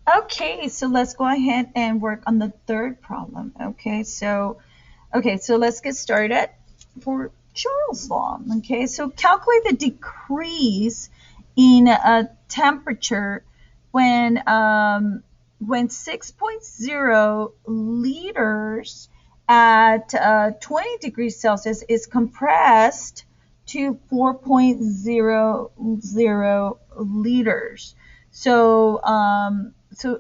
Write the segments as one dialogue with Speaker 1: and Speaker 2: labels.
Speaker 1: Okay, so let's go ahead and work on the third problem. Okay, so let's get started for Charles' law. Okay, so calculate the decrease in a temperature when when 6.0 liters at 20 degrees Celsius is compressed to 4.00 liters. So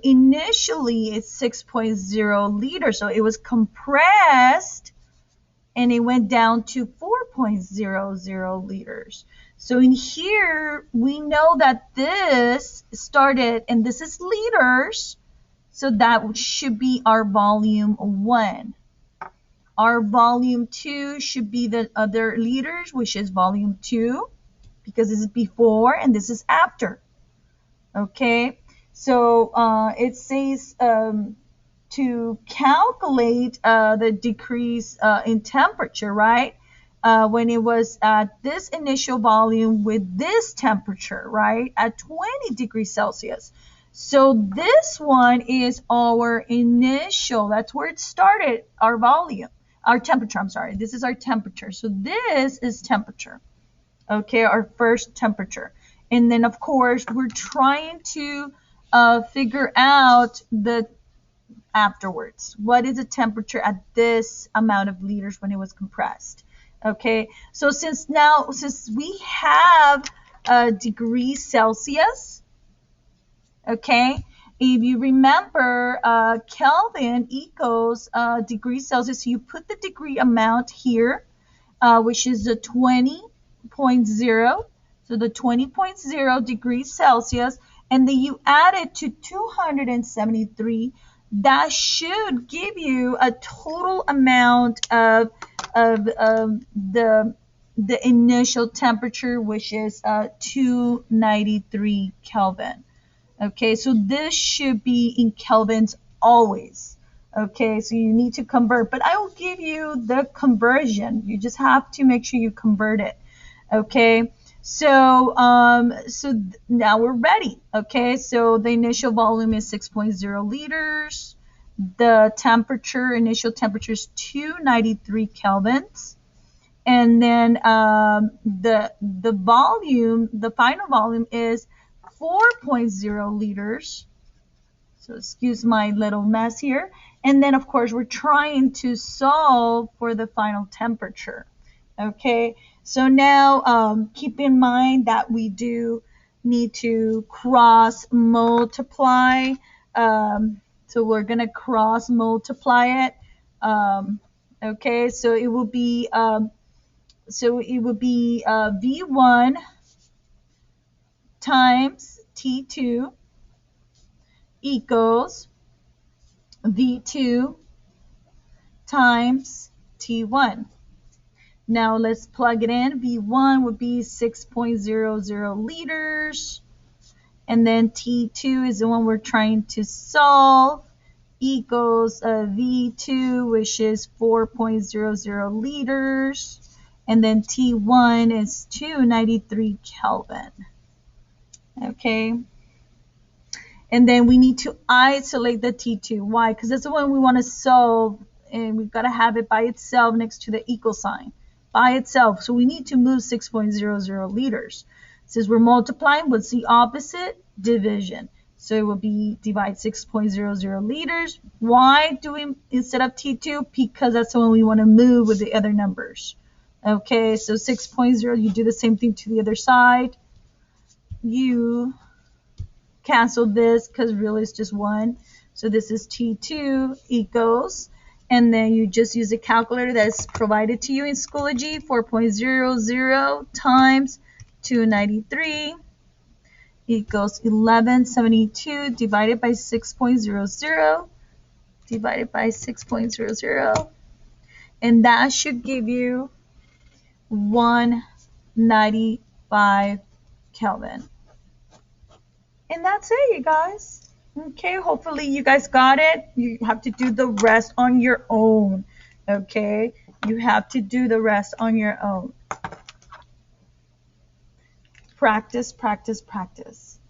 Speaker 1: initially it's 6.0 liters, so it was compressed and it went down to 4.00 liters. So in here, we know that this started, and this is liters, so that should be our volume 1. Our volume 2 should be the other liters, which is volume 2, because this is before and this is after. Okay, so it says to calculate the decrease in temperature, right? When it was at this initial volume with this temperature, right, at 20 degrees Celsius. So this one is our initial, that's where it started, our volume, our temperature, I'm sorry. This is our temperature. So this is temperature, okay, our first temperature. And then, of course, we're trying to figure out the afterwards. What is the temperature at this amount of liters when it was compressed? Okay, so since we have degrees Celsius, okay, if you remember, Kelvin equals degrees Celsius, so you put the degree amount here, which is the 20.0, so the 20.0 degrees Celsius, and then you add it to 273. That should give you a total amount of the initial temperature, which is 293 Kelvin. Okay, so this should be in kelvins always. Okay, so you need to convert, but I will give you the conversion. You just have to make sure you convert it. Okay, so now we're ready. Okay, so the initial volume is 6.0 liters. The initial temperature is 293 kelvins. And then the volume, the final volume is 4.0 liters. So excuse my little mess here. And then, of course, we're trying to solve for the final temperature. Okay, so now keep in mind that we do need to cross multiply. So we're going to cross multiply it. Okay, so it will be V1 times T2 equals V2 times T1. Now let's plug it in. V1 would be 6.00 liters. And then T2 is the one we're trying to solve, equals V2, which is 4.00 liters. And then T1 is 293 Kelvin. Okay. And then we need to isolate the T2. Why? Because that's the one we want to solve, and we've got to have it by itself next to the equal sign. By itself. So we need to move 6.00 liters. Since we're multiplying, what's the opposite? Division. So it will be divide 6.00 liters. Why do we instead of T2? Because that's the one we want to move with the other numbers. Okay, so 6.0, you do the same thing to the other side. You cancel this because really it's just one. So this is T2 equals, and then you just use a calculator that's provided to you in Schoology, 4.00 times 293 equals 1172 divided by 6.00 divided by 6.00, and that should give you 195 Kelvin. And that's it, you guys. Okay, hopefully you guys got it. You have to do the rest on your own. Okay, you have to do the rest on your own. Practice, practice, practice.